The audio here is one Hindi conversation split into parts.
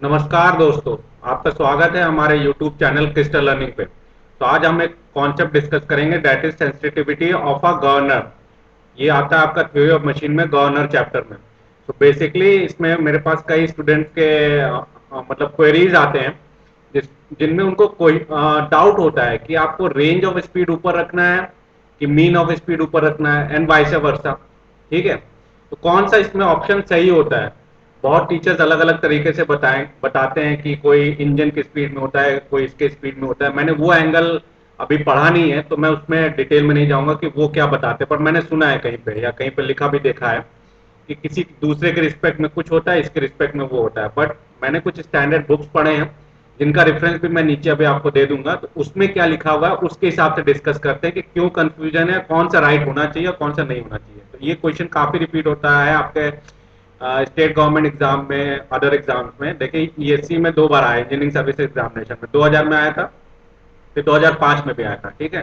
नमस्कार दोस्तों, आपका स्वागत है हमारे YouTube चैनल क्रिस्टल लर्निंग पे। तो आज हम एक कॉन्सेप्ट डिस्कस करेंगे, that is sensitivity of a governor. ये आता है आपका थ्योरी ऑफ मशीन में, गवर्नर चैप्टर में। तो बेसिकली इसमें मेरे पास कई स्टूडेंट के मतलब क्वेरीज आते हैं जिस जिनमें उनको कोई डाउट होता है कि आपको रेंज ऑफ स्पीड ऊपर रखना है कि मीन ऑफ स्पीड ऊपर रखना है, एंड वाइस वर्सा। ठीक है, तो कौन सा इसमें ऑप्शन सही होता है? बहुत टीचर्स अलग अलग तरीके से बताते हैं कि कोई इंजन की स्पीड में होता है, कोई इसके स्पीड में होता है। मैंने वो एंगल अभी पढ़ा नहीं है, तो मैं उसमें डिटेल में नहीं जाऊंगा कि वो क्या बताते हैं, पर मैंने सुना है कहीं पे या कहीं पे लिखा भी देखा है कि किसी दूसरे के रिस्पेक्ट में कुछ होता है, इसके रिस्पेक्ट में वो होता है। बट मैंने कुछ स्टैंडर्ड बुक्स पढ़े हैं जिनका रेफरेंस भी मैं नीचे अभी आपको दे दूंगा, तो उसमें क्या लिखा हुआ है उसके हिसाब से डिस्कस करते हैं कि क्यों कंफ्यूजन है, कौन सा राइट होना चाहिए और कौन सा नहीं होना चाहिए। तो ये क्वेश्चन काफी रिपीट होता है आपके स्टेट गवर्नमेंट एग्जाम में, अदर एग्जाम्स में। देखिए ईएससी में 2 बार आया, इंजीनियरिंग सर्विस एग्जामिनेशन में 2000 में आया था, फिर 2005 में भी आया था। ठीक है,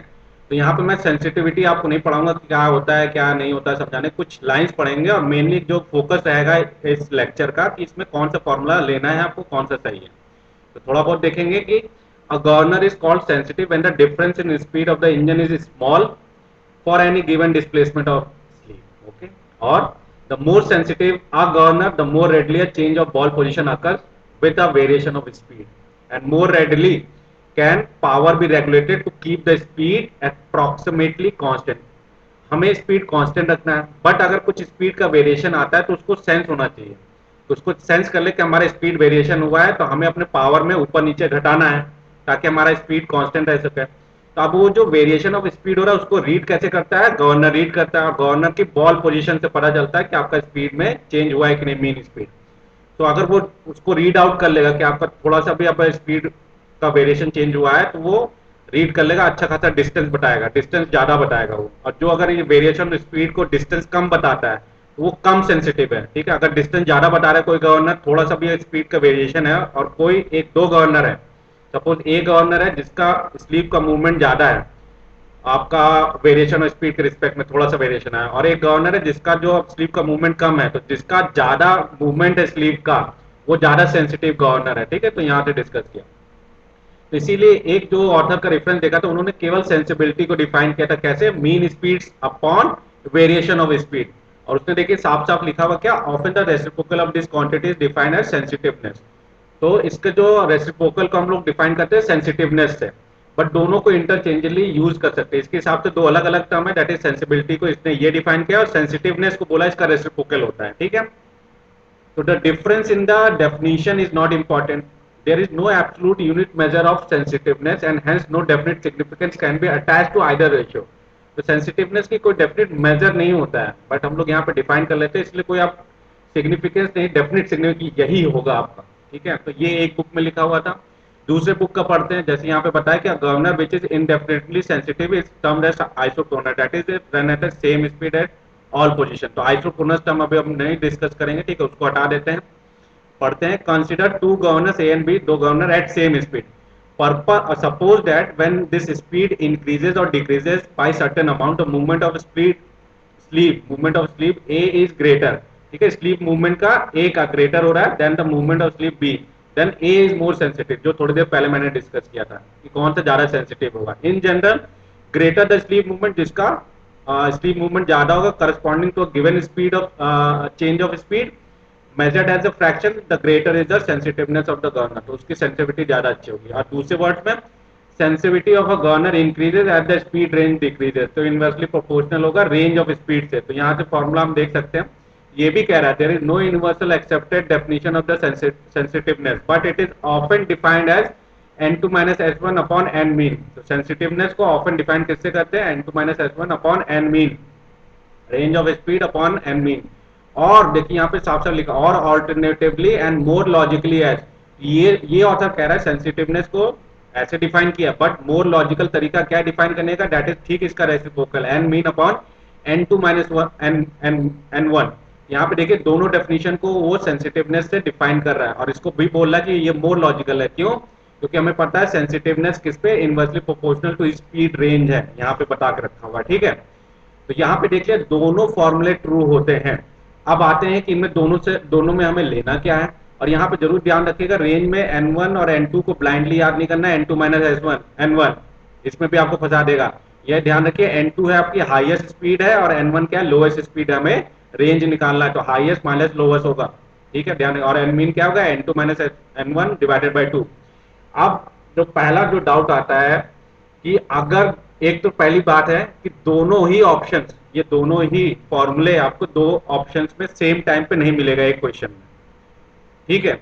तो यहाँ पे मैं सेंसिटिविटी आपको नहीं पढ़ाऊंगा कि क्या होता है क्या नहीं होता है समझाने, कुछ लाइंस पढ़ेंगे और मेनली जो फोकस रहेगा इस लेक्चर का कि इसमें कौन सा फॉर्मूला लेना है आपको, कौन सा सही है। तो थोड़ा बहुत देखेंगे कि a governor is called sensitive when the difference in speed of the engine is small for any given displacement of sleeve. Okay, or the more sensitive a governor, the more readily a change of ball position occurs with a variation of speed, and more readily can power be regulated to keep the speed approximately constant. हमें स्पीड कांस्टेंट रखना है, बट अगर कुछ स्पीड का वेरिएशन आता है तो उसको सेंस होना चाहिए। तो उसको सेंस कर ले कि हमारा स्पीड वेरिएशन हुआ है, तो हमें अपने पावर में ऊपर नीचे घटाना है ताकि हमारा स्पीड कांस्टेंट रह सके। तो अब वो जो वेरिएशन ऑफ स्पीड हो रहा है उसको रीड कैसे करता है? गवर्नर रीड करता है, और गवर्नर की बॉल पोजीशन से पता चलता है कि आपका स्पीड में चेंज हुआ है कि नहीं, मीन स्पीड। तो अगर वो उसको रीड आउट कर लेगा कि आपका थोड़ा सा भी आपका स्पीड का वेरिएशन चेंज हुआ है, तो वो रीड कर लेगा, अच्छा खासा डिस्टेंस बताएगा, डिस्टेंस ज्यादा बताएगा वो। और जो अगर ये वेरिएशन स्पीड को डिस्टेंस कम बताता है तो वो कम सेंसिटिव है। ठीक है, अगर डिस्टेंस ज्यादा बता रहा है कोई गवर्नर, थोड़ा सा भी स्पीड का वेरिएशन है, और कोई एक दो गवर्नर है, सपोज ए गवर्नर है जिसका स्लीप का मूवमेंट ज्यादा है, आपका वेरिएशन और स्पीड के रिस्पेक्ट में थोड़ा सा वेरिएशन है, और एक गवर्नर है जिसका जो स्लीव का मूवमेंट कम है, तो जिसका ज्यादा मूवमेंट है स्लीव का वो ज्यादा सेंसिटिव गवर्नर है। ठीक है, तो यहाँ से डिस्कस किया। तो इसीलिए एक जो ऑथर का रेफरेंस देखा, तो उन्होंने केवल सेंसिबिलिटी को डिफाइन किया था, कैसे? Mean speed upon variation of speed. और उसने देखिए साफ साफ लिखा हुआ क्या, often the reciprocal of this quantity is defined as sensitiveness. तो इसके जो रेसिप्रोकल को हम लोग डिफाइन करते हैं सेंसिटिवनेस से, बट दोनों को इंटरचेंजली यूज कर सकते हैं। इसके हिसाब से दो अलग अलग टर्म है, दैट इज सेंसिबिलिटी को इसने ये डिफाइन किया और सेंसिटिवनेस को बोला इसका रेसिप्रोकल होता है। ठीक है, so the difference in the definition is not important. There is no absolute unit measure of sensitiveness, and hence no definite significance can be attached to either ratio. तो सेंसिटिवनेस की कोई डेफिनेट मेजर नहीं होता है, बट हम लोग यहाँ पे डिफाइन कर लेते हैं, इसलिए कोई आप सिग्निफिकेंस नहीं, डेफिनेट सिग्निफिकेंस यही होगा आपका। ठीक है, तो ये एक बुक में लिखा हुआ था। दूसरे बुक का पढ़ते हैं, जैसे यहाँ पे बताया कि governor which is indefinitely sensitive is termed as isochronous, that is run at the same speed at all position. तो आइसोक्रोनस टर्म अभी हम नहीं डिस्कस करेंगे, ठीक है, उसको हटा देते हैं। पढ़ते हैं, consider two governors A and B, दो governor at same speed. Suppose that when this speed increases और decreases by certain amount, of movement of speed sleep, movement of sleep A is greater. ठीक है, स्लीप मूवमेंट का ए का ग्रेटर हो रहा है than the movement of sleeve B, then A is more sensitive, जो थोड़ी देर पहले मैंने डिस्कस किया था कि कौन सा ज्यादा सेंसिटिव होगा। In general greater the sleeve movement, जिसका स्लीप मूवमेंट ज्यादा होगा corresponding to given speed of change of speed measured as a fraction, the greater is the sensitiveness of the governor, तो उसकी सेंसिटिविटी ज्यादा अच्छी होगी। और दूसरे वर्ड में sensitivity of a governor increases at the speed range decreases, तो इनवर्सली प्रोपोर्शनल होगा रेंज ऑफ स्पीड से। तो यहाँ से फॉर्मूला हम देख सकते हैं, ये भी कह रहा है there is no universal accepted definition of the sensitiveness, but it is often defined as n2 minus s1 upon n mean. तो सेंसिटिवनेस को ऑफन डिफाइन किससे करते हैं? n2 minus s1 upon n mean, range of speed upon N mean. और देखिए यहाँ पे साफ साफ लिखा, और alternatively and more logically as, ये ऑथर कह रहा है सेंसिटिवनेस को ऐसे डिफाइन किया, बट मोर लॉजिकल तरीका क्या डिफाइन करने का, दैट इज ठीक इसका reciprocal N mean upon N two minus N N N one. यहाँ पे देखिए दोनों डेफिनेशन को वो सेंसिटिवनेस से डिफाइन कर रहा है, और इसको भी बोल रहा है कि ये मोर लॉजिकल है। क्यों? क्योंकि हमें पता है सेंसिटिवनेस किस पे, inversely proportional to speed range है, यहाँ पे बता के रखा हुआ। ठीक है, तो यहाँ पे देखिए दोनों फॉर्मूले ट्रू होते हैं। अब आते हैं कि इनमें दोनों में हमें लेना क्या है। और यहाँ पे जरूर ध्यान रखिएगा, रेंज में N1 और N2 को ब्लाइंडली याद नहीं करना है, N2 माइनस S1 N1, इसमें भी आपको फंसा देगा। यह ध्यान रखिए, N2 है आपकी हाईएस्ट स्पीड है और N1 क्या है, लोएस्ट स्पीड है, हमें रेंज निकालना है, तो हाईएस्ट माइनस लोएस्ट होगा, ठीक है ध्यान। और एन मीन क्या होगा, N2 minus N1 divided by 2। अब जो पहला जो डाउट आता है कि अगर, एक तो पहली बात है कि दोनों ही ऑप्शंस, ये दोनों ही फॉर्मूले आपको दो ऑप्शंस में सेम टाइम पे नहीं मिलेगा एक क्वेश्चन में, ठीक है।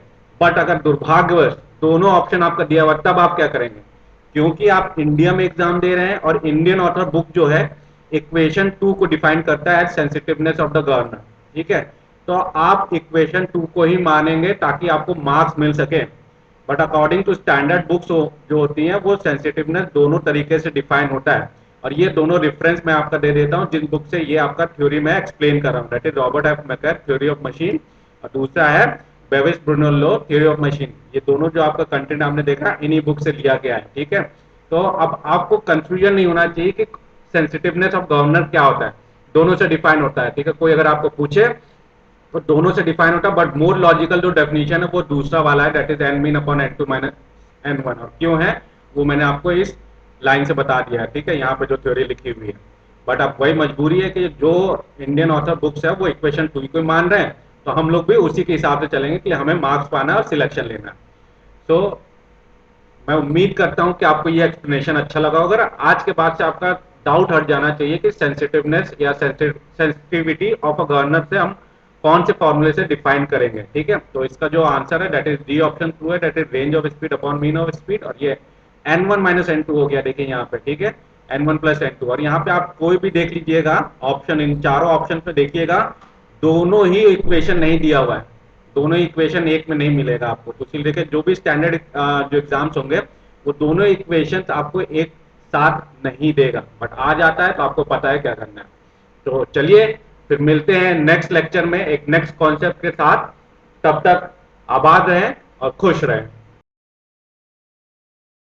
बट अगर दुर्भाग्यवश दोनों ऑप्शन आपका दिया हुआ, तब आप क्या करेंगे, क्योंकि आप इंडिया में एग्जाम दे रहे हैं और इंडियन ऑथर बुक जो है इक्वेशन 2 को डिफाइन करता है सेंसिटिवनेस ऑफ द गवर्नर, ठीक है। तो आप इक्वेशन 2 को ही मानेंगे ताकि आपको मार्क्स मिल सके। But according to standard books जो होती हैं वो सेंसिटिवनेस दोनों तरीके से डिफाइन होता है, और ये दोनों रेफरेंस मैं आपका दे देता हूँ जिन बुक से ये आपका थ्योरी में एक्सप्लेन कर रहा हूँ, that is Robert F Maikal theory of machine, और दूसरा है बेविस ब्रुनोलो थ्योरी ऑफ मशीन। ये दोनों जो आपका कंटेंट आपने देखा इन्हीं बुक से लिया गया है, ठीक है। तो अब आपको कंफ्यूजन नहीं होना चाहिए कि सेंसिटिवनेस ऑफ गवर्नर क्या होता है, दोनों से डिफाइन होता है, ठीक है। कोई अगर आपको पूछे तो दोनों से डिफाइन होता है, बट मोर लॉजिकल जो डेफिनेशन है वो दूसरा वाला है, that is an mean upon N2 minus N1। और क्यों है वो मैंने आपको इस लाइन से बता दिया है, ठीक है, यहाँ पे जो थ्योरी लिखी हुई है। बट अब वही मजबूरी है कि जो इंडियन ऑथर बुक्स है वो इक्वेशन 2 को मान रहे हैं, तो हम लोग भी उसी के हिसाब से चलेंगे कि हमें मार्क्स पाना है और सिलेक्शन लेना है। तो मैं उम्मीद करता हूं कि आपको ये एक्सप्लेनेशन अच्छा लगा होगा। आज के बाद से आपका डाउट हट जाना चाहिए कि सेंसिटिवनेस या सेंसिटिविटी ऑफ अ गवर्नर से हम कौन से फॉर्मूले से डिफाइन करेंगे, ठीक है। तो इसका जो आंसर है that is D option true है, that is range of speed upon mean of speed, और ये N1 माइनस N2 हो गया, देखिए यहाँ पे, ठीक है, N1 प्लस N2। और यहाँ पे आप कोई भी देख लीजिएगा ऑप्शन, इन चारों ऑप्शन पे देखिएगा दोनों ही इक्वेशन नहीं दिया हुआ है, दोनों इक्वेशन एक में नहीं मिलेगा आपको। तो इसलिए देखिए जो भी स्टैंडर्ड जो एग्जाम्स होंगे वो दोनों इक्वेशन आपको एक साथ नहीं देगा, बट आ जाता है तो आपको पता है क्या करना है। तो चलिए फिर मिलते हैं नेक्स्ट लेक्चर में एक नेक्स्ट कॉन्सेप्ट के साथ, तब तक आबाद रहें और खुश रहें।